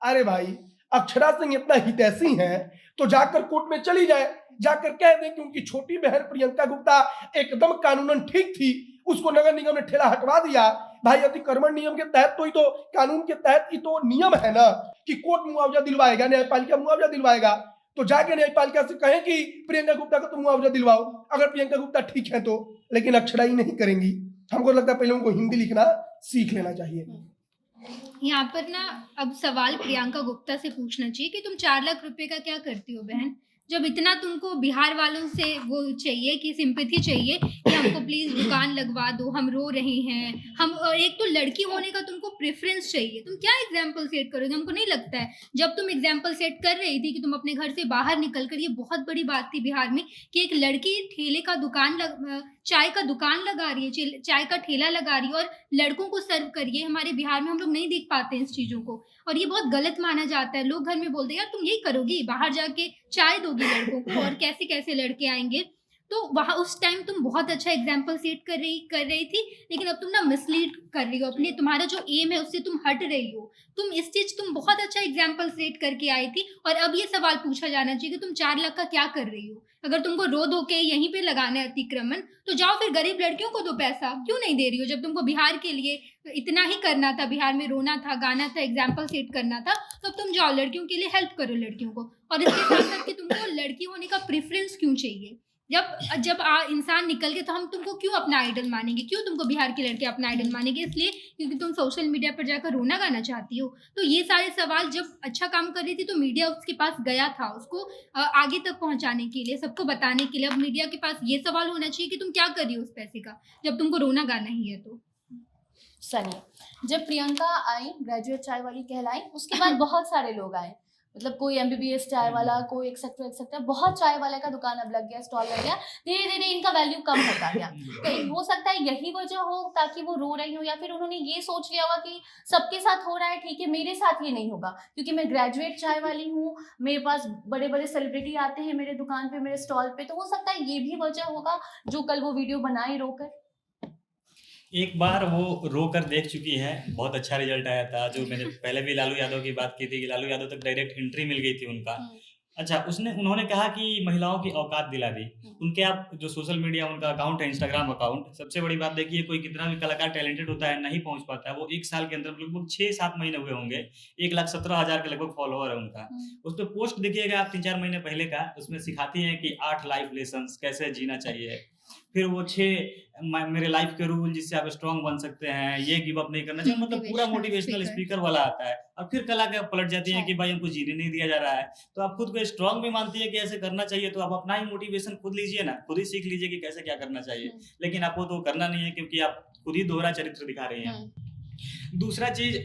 अरे भाई, अक्षरा सिंह इतना हितैषी है तो जाकर कोर्ट में चली जाए, जाकर कह दें कि उनकी छोटी बहन प्रियंका गुप्ता एकदम कानूनन ठीक थी, उसको नगर निगम ने ठेला हटवा दिया। भाई, अतिक्रमण नियम के तहत तो ही तो, कानून के तहत ही तो नियम है ना कि कोर्ट मुआवजा दिलवाएगा, न्यायपालिका मुआवजा दिलवाएगा। तो जाके न्यायपालिका से कहें कि प्रियंका गुप्ता को तुम मुआवजा दिलवाओ, अगर प्रियंका गुप्ता ठीक है तो। लेकिन अक्षरा ही नहीं करेंगी। हमको लगता है पहले उनको हिंदी लिखना सीख लेना चाहिए। यहाँ पर ना अब सवाल प्रियंका गुप्ता से पूछना चाहिए कि तुम 4 लाख रुपए का क्या करती हो बहन, जब इतना तुमको बिहार वालों से वो चाहिए कि सिंपैथी चाहिए कि हमको प्लीज दुकान लगवा दो, हम रो रहे हैं, हम, और एक तो लड़की होने का तुमको प्रेफरेंस चाहिए, तुम क्या एग्जाम्पल सेट करोगे? हमको नहीं लगता है जब तुम एग्जाम्पल सेट कर रही थी कि तुम अपने घर से बाहर निकल कर, ये बहुत बड़ी बात थी बिहार में कि एक लड़की ठेले का दुकान चाय का दुकान लगा रही है, चाय का ठेला लगा रही है और लड़कों को सर्व करिए। हमारे बिहार में हम लोग नहीं देख पाते हैं इस चीज़ों को, और ये बहुत गलत माना जाता है। लोग घर में बोलते हैं यार तुम यही करोगी, बाहर जाके चाय दोगी लड़कों को, और कैसे कैसे लड़के आएंगे। तो वहाँ उस टाइम तुम बहुत अच्छा एग्जाम्पल सेट कर रही थी, लेकिन अब तुम ना मिसलीड कर रही हो अपने, तुम्हारा जो एम है उससे तुम हट रही हो। तुम इस चीज तुम बहुत अच्छा एग्जाम्पल सेट करके आई थी, और अब ये सवाल पूछा जाना चाहिए कि तुम 4 लाख का क्या कर रही हो। अगर तुमको रो धो के यहीं पे लगाना है अतिक्रमण, तो जाओ फिर गरीब लड़कियों को दो पैसा, क्यों नहीं दे रही हो? जब तुमको बिहार के लिए इतना ही करना था, बिहार में रोना था, गाना था, एग्जाम्पल सेट करना था, तो अब तुम जाओ लड़कियों के लिए हेल्प करो लड़कियों को। और इसके साथ साथ कि तुमको लड़की होने का प्रेफरेंस क्यों चाहिए? जब इंसान निकल के, तो हम तुमको क्यों अपना आइडल मानेंगे? क्यों तुमको बिहार के लड़के अपना आइडल मानेंगे? इसलिए क्योंकि तुम सोशल मीडिया पर जाकर रोना गाना चाहती हो। तो ये सारे सवाल, जब अच्छा काम कर रही थी तो मीडिया उसके पास गया था उसको आगे तक पहुंचाने के लिए, सबको बताने के लिए। अब मीडिया के पास ये सवाल होना चाहिए कि तुम क्या कर रही हो उस पैसे का, जब तुमको रोना गाना ही है। तो सनी, जब प्रियंका आई, ग्रेजुएट चाय वाली कहलाई, उसके बाद बहुत सारे लोग आए, मतलब कोई MBBS चाय वाला, कोई एक्सेट्रा, बहुत चाय वाले का दुकान अब लग गया, स्टॉल लग गया। धीरे धीरे इनका वैल्यू कम होता गया। कहीं हो सकता है यही वजह हो ताकि वो रो रही हो, या फिर उन्होंने ये सोच लिया होगा कि सबके साथ हो रहा है, ठीक है मेरे साथ ये नहीं होगा, क्योंकि मैं ग्रेजुएट चाय वाली हूँ, मेरे पास बड़े बड़े सेलिब्रिटी आते हैं मेरे दुकान पे, मेरे स्टॉल पे। तो हो सकता है ये भी वजह होगा जो कल वो वीडियो बनाई रोकर। एक बार वो रो कर देख चुकी है, बहुत अच्छा रिजल्ट आया था। जो मैंने पहले भी लालू यादव की बात की थी कि लालू यादव तक डायरेक्ट एंट्री मिल गई थी उनका। अच्छा, उन्होंने कहा कि महिलाओं की औकात दिला दी। उनके आप जो सोशल मीडिया उनका अकाउंट है, इंस्टाग्राम अकाउंट, सबसे बड़ी बात देखिए, कोई कितना भी कलाकार टैलेंटेड होता है नहीं पहुंच पाता है। वो 1 साल के अंदर लगभग 6-7 महीने हुए होंगे, 1,17,000 के लगभग फॉलोअर है उनका। उस पर पोस्ट देखिएगा आप 3-4 महीने पहले का, उसमें सिखाती हैं कि 8 लाइफ लेसन्स कैसे जीना चाहिए, फिर वो 6 मेरे लाइफ के रूल जिससे आप स्ट्रांग बन सकते हैं, ये गिव अप नहीं करना चाहिए, मतलब पूरा मोटिवेशनल स्पीकर वाला आता है। और फिर कल आके पलट जाती है कि भाई हमको जीने नहीं दिया जा रहा है। तो आप खुद को स्ट्रांग भी मानती है कि ऐसे करना चाहिए, तो आप अपना ही मोटिवेशन खुद लीजिए ना, खुद ही सीख लीजिए कि कैसे क्या करना चाहिए। लेकिन आपको तो करना नहीं है, क्योंकि आप खुद ही दोहरा चरित्र दिखा रही हैं। दूसरा चीज,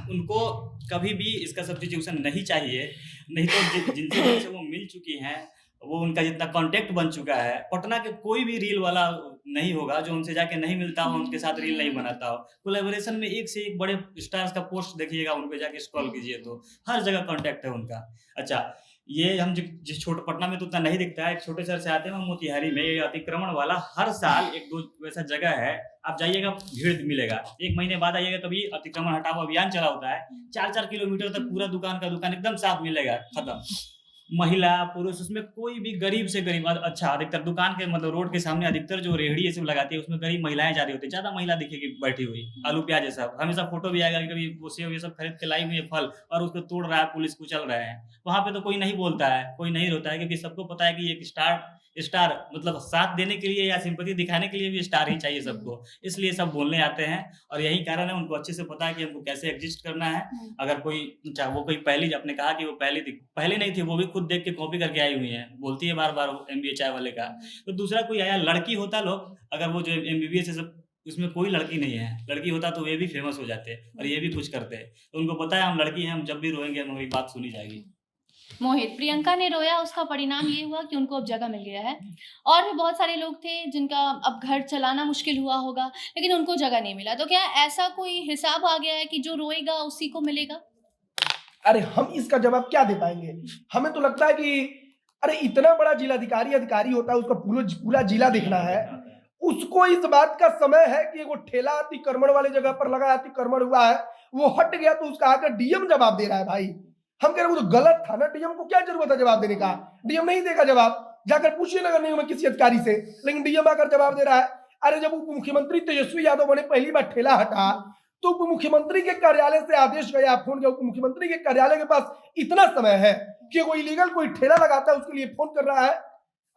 उनको कभी भी इसका सब्स्टिट्यूशन नहीं चाहिए, नहीं तो जिनसे वो मिल चुकी हैं, वो उनका जितना कांटेक्ट बन चुका है, पटना के कोई भी रील वाला नहीं होगा जो उनसे जाके नहीं मिलता हो, उनके साथ रील नहीं बनाता हो। कोलैबोरेशन में एक से एक बड़े स्टार्स का पोस्ट देखिएगा, उन पे जाके स्क्रॉल कीजिए तो हर जगह कांटेक्ट है उनका। अच्छा, ये हम जिस छोटे पटना में तो उतना नहीं दिखता है, एक छोटे शहर से आते हैं, मोतिहारी में ये अतिक्रमण वाला हर साल 1-2 वैसा जगह है, आप जाइएगा भीड़ मिलेगा। 1 महीने बाद आइएगा कभी अतिक्रमण हटाओ अभियान चला होता है, 4-4 किलोमीटर तक पूरा दुकान का दुकान एकदम साफ मिलेगा, खत्म। महिला पुरुष उसमें कोई भी गरीब से गरीब, अच्छा अधिकतर दुकान के मतलब रोड के सामने अधिकतर जो रेहड़ी ये सब लगाती है उसमें गरीब महिलाएं ज्यादा होती है, ज्यादा महिला दिखेगी बैठी हुई, आलू प्याज ये सब। हमेशा फोटो भी आएगा कि कभी वो सेब ये सब खरीद के लाई हुई है फल और उसको तोड़ रहा है, पुलिस कुचल रहे हैं, वहां पे तो कोई नहीं बोलता है, कोई नहीं रोता है, क्योंकि सबको पता है कि एक स्टार मतलब साथ देने के लिए या सिंपैथी दिखाने के लिए भी स्टार ही चाहिए सबको, इसलिए सब बोलने आते हैं। और यही कारण है, उनको अच्छे से पता है कि हमको कैसे एग्जिस्ट करना है। अगर कोई चाहे वो कोई पहली, आपने कहा कि वो पहले नहीं थी, वो भी खुद देख के कॉपी करके आई हुई है, बोलती है बार बार MBA चाय वाले का। तो दूसरा कोई आया लड़की होता लोग, अगर वो जो MBBS सब उसमें कोई लड़की नहीं है, लड़की होता तो ये भी फेमस हो जाते और ये भी कुछ करते। तो उनको पता है हम लड़की हैं, हम जब भी रोएंगे हमारी बात सुनी जाएगी। मोहित, प्रियंका ने रोया, उसका परिणाम ये हुआ कि उनको अब जगह मिल गया है। और भी बहुत सारे लोग थे जिनका अब घर चलाना मुश्किल हुआ होगा, लेकिन उनको जगह नहीं मिला। तो क्या ऐसा कोई हिसाब आ गया है कि जो रोएगा उसी को मिलेगा? अरे हम इसका जवाब क्या दे पाएंगे? हमें तो लगता है कि अरे इतना बड़ा अधिकारी होता है, उसका पूरा जिला देखना है, उसको इस बात का समय है कि वो ठेला अतिक्रमण वाली जगह पर लगा, अतिक्रमण हुआ है, वो हट गया तो उसका आकर डीएम जवाब दे रहा है। भाई हम कह रहे हैं वो तो गलत था ना, डीएम को क्या जरूरत है जवाब देने का? डीएम नहीं देगा जवाब, जाकर पूछिए नगर निगम में किसी अधिकारी से, लेकिन डीएम आकर जवाब दे रहा है। अरे जब उप मुख्यमंत्री तेजस्वी यादव ने पहली बार ठेला हटा तो उप मुख्यमंत्री के कार्यालय से आदेश गया, फोन किया, उप मुख्यमंत्री के कार्यालय के पास इतना समय है कि कोई इलीगल कोई ठेला लगाता है उसके लिए फोन कर रहा है।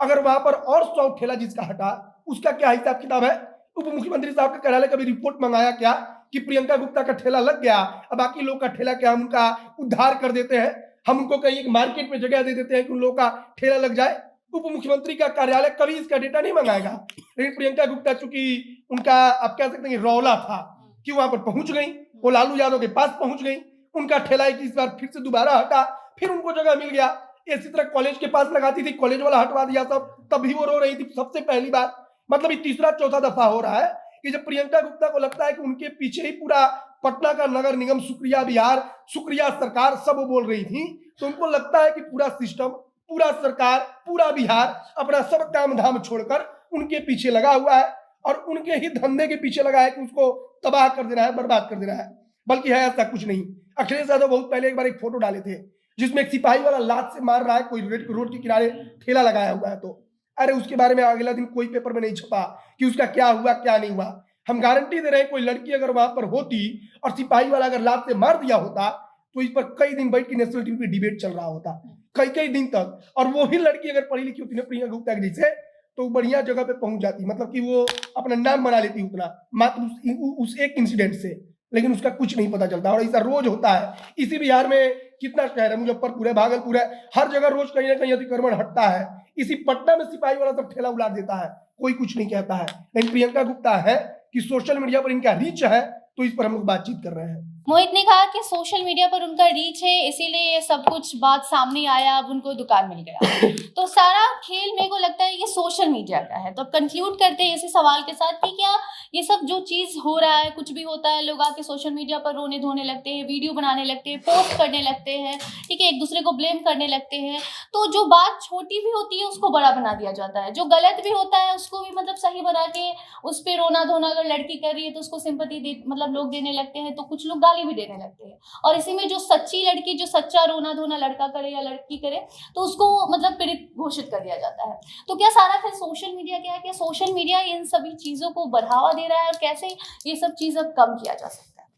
अगर वहां पर और 100 ठेला जिसका हटा, उसका क्या हिसाब किताब है? उप मुख्यमंत्री साहब के कार्यालय कभी रिपोर्ट मंगाया क्या कि प्रियंका गुप्ता का ठेला लग गया, अब बाकी लोग का ठेला क्या हम उनका उद्धार कर देते हैं, हम उनको कहीं एक मार्केट में जगह दे देते हैं कि उन लोगों का ठेला लग जाए? उप मुख्यमंत्री का कार्यालय कभी इसका डेटा नहीं मंगाएगा। लेकिन प्रियंका गुप्ता चूंकि उनका आप कह सकते हैं कि रौला था कि वहां पर पहुंच गई, वो लालू यादव के पास पहुंच गई, उनका ठेला इस बार फिर से दोबारा हटा, फिर उनको जगह मिल गया। इसी तरह कॉलेज के पास लगाती थी, कॉलेज वाला हटवा दिया सब, तब भी वो रो रही थी सबसे पहली बार। मतलब ये तीसरा चौथा दफा हो रहा है कि जब प्रियंका गुप्ता को लगता है कि उनके पीछे ही पूरा पटना का नगर निगम, शुक्रिया बिहार, शुक्रिया सरकार सब वो बोल रही थी, तो उनको लगता है कि पूरा सिस्टम, पूरा सरकार, पूरा बिहार अपना सब काम धाम छोड़कर उनके पीछे लगा हुआ है और उनके ही धंधे के पीछे लगा है कि उसको तबाह कर देना है, बर्बाद कर देना है। बल्कि है ऐसा कुछ नहीं। अखिलेश यादव बहुत पहले एक बार एक फोटो डाले थे जिसमें एक सिपाही वाला लात से मार रहा है, कोई रोड के किनारे ठेला लगाया हुआ है, तो अरे उसके बारे में अगला दिन कोई पेपर में नहीं छपा कि उसका क्या हुआ क्या नहीं हुआ। हम गारंटी दे रहे हैं कोई लड़की अगर वहां पर होती और सिपाही वाला अगर लात से मार दिया होता तो इस पर कई दिन बैठ के नेशनल टीवी पे डिबेट चल रहा होता, कई दिन तक। और वो ही लड़की अगर पढ़ी लिखी होती ना प्रियंका गुप्ता के जैसे, तो बढ़िया जगह पे पहुंच जाती, मतलब कि वो अपना नाम बना लेती उतना मात्र उस एक इंसिडेंट से। लेकिन उसका कुछ नहीं पता चलता और ऐसा रोज होता है। इसी बिहार में कितना शहर है, मुजफ्फरपुर है, भागलपुर है, हर जगह रोज कहीं ना कहीं अतिक्रमण हटता है। इसी पटना में सिपाही वाला सब ठेला उलाट देता है, कोई कुछ नहीं कहता है। लेकिन प्रियंका गुप्ता है कि सोशल मीडिया पर इनका रीच है, तो इस पर हम लोग बातचीत कर रहे हैं। मोहित ने कहा कि सोशल मीडिया पर उनका रीच है, इसीलिए ये सब कुछ बात सामने आया, अब उनको दुकान मिल गया। तो सारा खेल मेरे को लगता है ये सोशल मीडिया का है। तो कंक्लूड करते हैं इसी सवाल के साथ कि क्या ये सब जो चीज़ हो रहा है, कुछ भी होता है, लोग आके सोशल मीडिया पर रोने धोने लगते हैं, वीडियो बनाने लगते हैं, पोस्ट करने लगते हैं, ठीक है, एक दूसरे को ब्लेम करने लगते हैं। तो जो बात छोटी भी होती है उसको बड़ा बना दिया जाता है, जो गलत भी होता है उसको भी मतलब सही बना के उस पर रोना धोना, अगर लड़की कर रही है तो उसको सिंपैथी मतलब लोग देने लगते हैं, तो कुछ लोग गाली भी देने लगते हैं। और इसी में जो सच्ची लड़की, जो सच्चा रोना धोना लड़का करे या लड़की करे, तो उसको मतलब पीड़ित घोषित कर दिया जाता है। तो क्या सारा फिर सोशल मीडिया क्या है? क्या सोशल मीडिया इन सभी चीजों को बढ़ावा दे रहा है और कैसे ये सब चीज अब कम किया जा सकता है?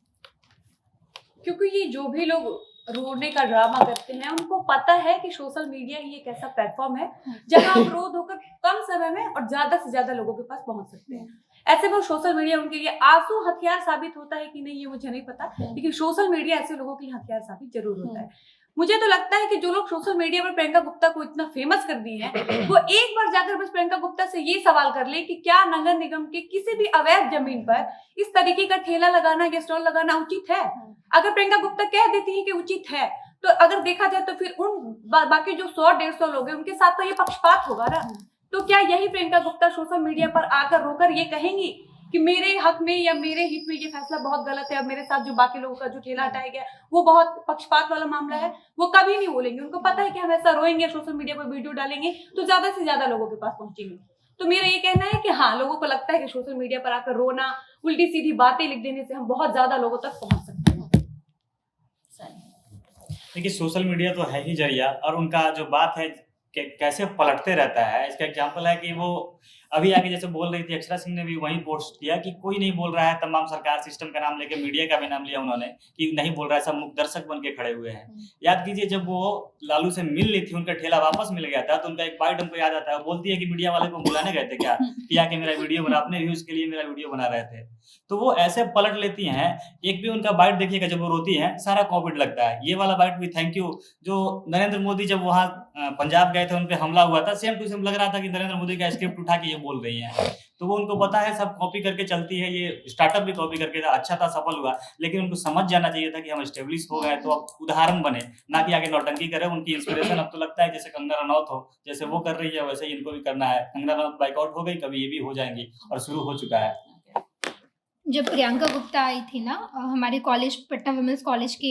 क्योंकि ये जो भी लोग रोने का ड्रामा करते हैं उनको पता है कि सोशल मीडिया ही एक ऐसा प्लेटफॉर्म है जहां आप रो धोकर कम समय में और ज्यादा से ज्यादा लोगों के पास पहुंच सकते हैं। ऐसे में सोशल मीडिया उनके लिए आंसू हथियार साबित होता है कि नहीं ये मुझे नहीं पता, लेकिन सोशल मीडिया ऐसे लोगों के लिए हथियार साबित जरूर होता है। मुझे तो लगता है कि जो लोग सोशल मीडिया पर प्रियंका गुप्ता को इतना फेमस कर दिए हैं, वो एक बार जाकर बस प्रियंका गुप्ता से ये सवाल कर ले कि क्या नगर निगम के किसी भी अवैध जमीन पर इस तरीके का ठेला लगाना या स्टॉल लगाना उचित है। अगर प्रियंका गुप्ता कह देती है कि उचित है, तो अगर देखा जाए तो फिर उन बाकी जो 100-150 लोग हैं उनके साथ तो ये पक्षपात होगा ना। तो क्या यही प्रियंका गुप्ता सोशल मीडिया पर आकर रोकर ये कहेंगी कि मेरे हक में या मेरे हित में ये फैसला बहुत गलत है, अब मेरे साथ जो बाकी लोगों का जो ठेला हटाया गया वो बहुत पक्षपात वाला मामला है? वो कभी नहीं बोलेंगे। उनको पता है कि हम ऐसा रोएंगे, सोशल मीडिया पर वीडियो डालेंगे तो ज्यादा से ज्यादा लोगों के पास पहुंचेंगे। तो मेरा ये कहना है कि हाँ, लोगों को लगता है कि सोशल मीडिया पर आकर रोना, उल्टी सीधी बातें लिख देने से हम बहुत ज्यादा लोगों तक पहुंच सकते हैं। देखिए सोशल मीडिया तो है ही जरिया, और उनका जो बात है कैसे पलटते रहता है, इसका एग्जांपल है कि वो अभी आके जैसे बोल रही थी, अक्षरा सिंह ने भी वही पोस्ट किया कि कोई नहीं बोल रहा है, तमाम सरकार सिस्टम का नाम लेके मीडिया का भी नाम लिया उन्होंने कि नहीं बोल रहा है, सब मुख दर्शक बन के खड़े हुए हैं। याद कीजिए जब वो लालू से मिल ली थी, उनका ठेला वापस मिल गया था, तो उनका एक बाइट हमको याद आता है, बोलती है कि मीडिया वाले को बुलाने गए थे क्या कि आके मेरा वीडियो बना, अपने व्यूज के लिए मेरा वीडियो बना रहे थे। तो वो ऐसे पलट लेती हैं। एक भी उनका बाइट देखिएगा, जब वो रोती हैं सारा कॉपीड लगता है। ये वाला बाइट भी थैंक यू, जो नरेंद्र मोदी जब वहाँ पंजाब गए थे, उन पे हमला हुआ था, सेम टू सेम लग रहा था कि नरेंद्र मोदी का स्क्रिप्ट उठा के ये बोल रही हैं। तो वो उनको पता है, सब कॉपी करके चलती है। ये स्टार्टअप भी कॉपी करके था, अच्छा था, सफल हुआ, लेकिन उनको समझ जाना चाहिए था कि हम स्टेब्लिश हो गए तो अब उदाहरण बने, ना कि आगे नौटंकी करें। उनकी इंस्पिरेशन अब तो लगता है जैसे कंगना रनौत हो, जैसे वो कर रही है वैसे ही इनको भी करना है। कंगना रनौत बाइकआउट हो गई, कभी ये भी हो जाएंगी और शुरू हो चुका है। जब प्रियंका गुप्ता आई थी ना हमारे कॉलेज पटना वुमेन्स कॉलेज के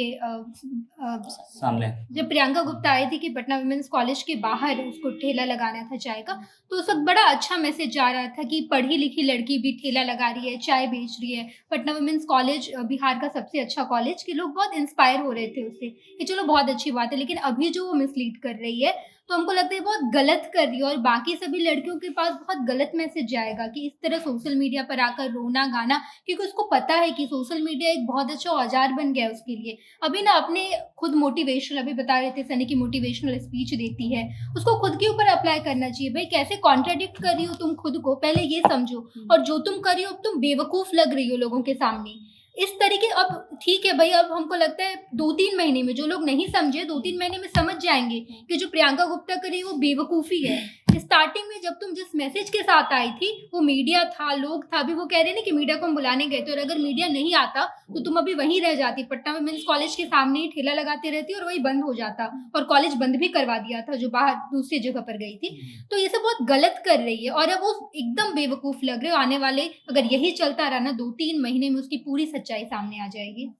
सामने, जब प्रियंका गुप्ता आई थी कि पटना वुमेन्स कॉलेज के बाहर उसको ठेला लगाना था चाय का, तो उस वक्त बड़ा अच्छा मैसेज जा रहा था कि पढ़ी लिखी लड़की भी ठेला लगा रही है, चाय बेच रही है। पटना वुमेन्स कॉलेज बिहार का सबसे अच्छा कॉलेज, के लोग बहुत इंस्पायर हो रहे थे उससे कि चलो बहुत अच्छी बात है। लेकिन अभी जो वो मिसलीड कर रही है तो हमको लगता है बहुत गलत कर रही है, और बाकी सभी लड़कियों के पास बहुत गलत मैसेज जाएगा कि इस तरह सोशल मीडिया पर आकर रोना गाना, क्योंकि उसको पता है कि सोशल मीडिया एक बहुत अच्छा औजार बन गया है उसके लिए। अभी ना अपने खुद मोटिवेशनल, अभी बता रहे थे सनी की मोटिवेशनल स्पीच देती है, उसको खुद के ऊपर अप्लाई करना चाहिए। भाई कैसे कॉन्ट्राडिक्ट कर रही हो तुम खुद को, पहले ये समझो, और जो तुम कर रही हो अब तुम बेवकूफ़ लग रही हो लोगों के सामने। इस तरीके, अब ठीक है भाई, अब हमको लगता है 2-3 महीने में, जो लोग नहीं समझे 2-3 महीने में समझ जाएंगे कि जो प्रियंका गुप्ता करी वो बेवकूफ़ी है। स्टार्टिंग में जब तुम जिस मैसेज के साथ आई थी, वो मीडिया था, लोग था, अभी वो कह रहे ना कि मीडिया को हम बुलाने गए थे, और अगर मीडिया नहीं आता तो तुम अभी वहीं रह जाती, पटना वुमेन्स कॉलेज के सामने ही ठेला लगाते रहती और वही बंद हो जाता, और कॉलेज बंद भी करवा दिया था जो बाहर दूसरी जगह पर गई थी। तो ये सब बहुत गलत कर रही है, और अब वो एकदम बेवकूफ़ लग रहे हो। आने वाले अगर यही चलता रहा ना, 2-3 महीने में उसकी पूरी सच्चाई सामने आ जाएगी।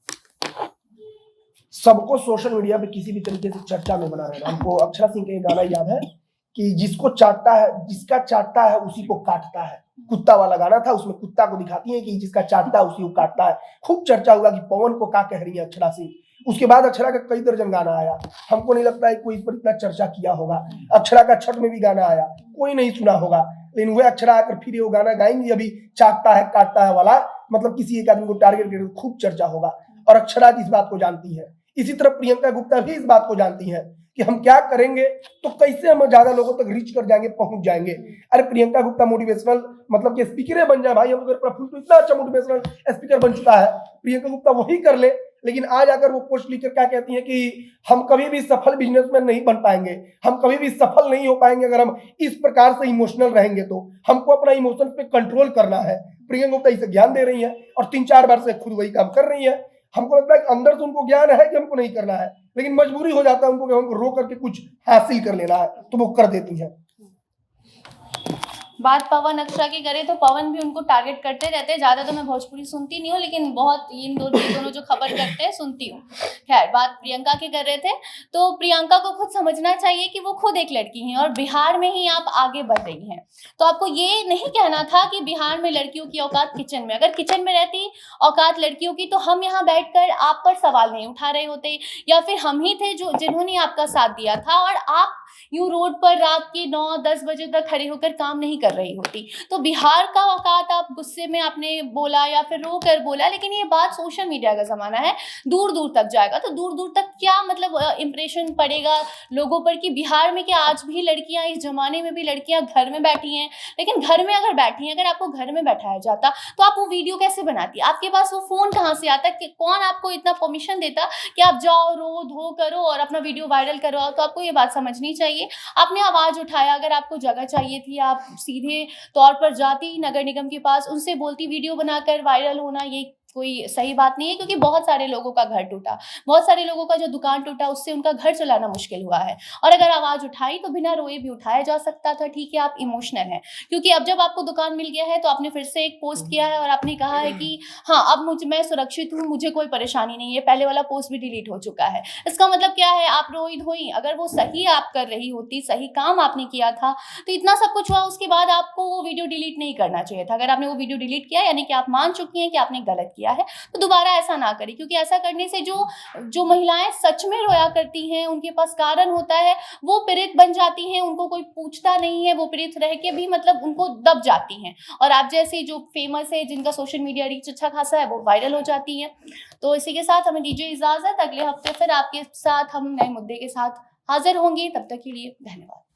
सबको सोशल मीडिया पे किसी भी तरीके से चर्चा में बना रहना। हमको अक्षरा सिंह का एक गाना याद है कि जिसको चाटता है, जिसका चाटता है उसी को काटता है। कुत्ता वाला गाना था, उसमें कुत्ता को दिखाती है कि जिसका चाटता है उसी को काटता है। खूब चर्चा हुआ कि पवन को क्या कह रही है अक्षरा सिंह। उसके बाद अक्षरा का कई दर्जन गाना आया, हमको नहीं लगता है कोई इस पर इतना चर्चा किया होगा। अक्षरा का छठ में भी गाना आया, कोई नहीं सुना होगा, लेकिन वह अक्षरा आकर फिर वो गाना गाएंगी अभी, चाटता है काटता है वाला, मतलब किसी एक आदमी को टारगेट करके खूब चर्चा होगा। और अक्षरा इस बात को जानती है, इसी तरह प्रियंका गुप्ता भी इस बात को जानती है कि हम क्या करेंगे तो कैसे हम ज्यादा लोगों तक रीच कर जाएंगे, पहुंच जाएंगे। अरे प्रियंका गुप्ता मोटिवेशनल मतलब कि स्पीकर बन जाए भाई, हम अगर प्रफुल्ल तो इतना अच्छा मोटिवेशनल स्पीकर बन चुका है, प्रियंका गुप्ता वही कर ले। लेकिन आज अगर वो पोस्ट लिखकर क्या कहती है कि हम कभी भी सफल बिजनेसमैन नहीं बन पाएंगे, हम कभी भी सफल नहीं हो पाएंगे अगर हम इस प्रकार से इमोशनल रहेंगे, तो हमको अपना इमोशन पे कंट्रोल करना है। प्रियंका गुप्ता इसे ज्ञान दे रही है और 3-4 बार से खुद वही काम कर रही है। हमको लगता है कि अंदर से उनको ज्ञान है कि हमको नहीं करना है, लेकिन मजबूरी हो जाता है उनको कि हमको रो करके कुछ हासिल कर लेना है, तो वो कर देती है। बात पवन अक्षरा की करें तो पवन भी उनको टारगेट करते रहते हैं। ज़्यादा तो मैं भोजपुरी सुनती नहीं हूँ, लेकिन बहुत इन दोनों जो खबर करते हैं सुनती हूँ। खैर, बात प्रियंका की कर रहे थे, तो प्रियंका को खुद समझना चाहिए कि वो खुद एक लड़की हैं और बिहार में ही आप आगे बढ़ रही हैं। तो आपको ये नहीं कहना था कि बिहार में लड़कियों की औकात किचन में, अगर किचन में रहती औकात लड़कियों की तो हम यहाँ बैठकर आप पर सवाल नहीं उठा रहे होते, या फिर हम ही थे जिन्होंने आपका साथ दिया था, और आप यूं रोड पर रात के 9-10 बजे तक खड़े होकर काम नहीं कर रही होती। तो बिहार का औकात आप गुस्से में आपने बोला या फिर रो कर बोला, लेकिन ये बात सोशल मीडिया का ज़माना है, दूर दूर तक जाएगा। तो दूर दूर तक क्या मतलब इम्प्रेशन पड़ेगा लोगों पर कि बिहार में क्या आज भी लड़कियां, इस ज़माने में भी लड़कियां घर में बैठी हैं। लेकिन घर में अगर बैठी हैं, अगर आपको घर में बैठाया जाता तो आप वो वीडियो कैसे बनाती? आपके पास वो फ़ोन कहाँ से आता? कि कौन आपको इतना परमिशन देता कि आप जाओ, रो धो करो और अपना वीडियो वायरल करवाओ? तो आपको ये बात समझनी चाहिए। आपने आवाज़ उठाया, अगर आपको जगह चाहिए थी आप सीधे तौर पर जाती नगर निगम के पास, उनसे बोलती वीडियो बनाकर वायरल होना ये कोई सही बात नहीं है, क्योंकि बहुत सारे लोगों का घर टूटा, बहुत सारे लोगों का जो दुकान टूटा उससे उनका घर चलाना मुश्किल हुआ है। और अगर आवाज़ उठाई तो बिना रोए भी उठाया जा सकता था। ठीक है, आप इमोशनल हैं, क्योंकि अब जब आपको दुकान मिल गया है तो आपने फिर से एक पोस्ट किया है और आपने कहा है कि हाँ अब मैं सुरक्षित हूँ, मुझे कोई परेशानी नहीं है। पहले वाला पोस्ट भी डिलीट हो चुका है। इसका मतलब क्या है, आप रोई धोई, अगर वो सही आप कर रही होती, सही काम आपने किया था तो इतना सब कुछ हुआ, उसके बाद आपको वो वीडियो डिलीट नहीं करना चाहिए था। अगर आपने वो वीडियो डिलीट किया यानी कि आप मान चुकी हैं कि आपने गलत किया है, तो दोबारा ऐसा ना करें, क्योंकि ऐसा करने से जो महिलाएं सच में रोया करती हैं, उनके पास कारण होता है, वो पीड़ित बन जाती हैं, उनको कोई पूछता नहीं है, वो पीड़ित रह के भी मतलब उनको दब जाती हैं। और आप जैसी जो फेमस है, जिनका सोशल मीडिया रीच अच्छा खासा है, वो वायरल हो जाती हैं। तो इसी के साथ हमें दीजिए इजाजत, अगले हफ्ते फिर आपके साथ हम नए मुद्दे के साथ हाजिर होंगे। तब तक के लिए धन्यवाद।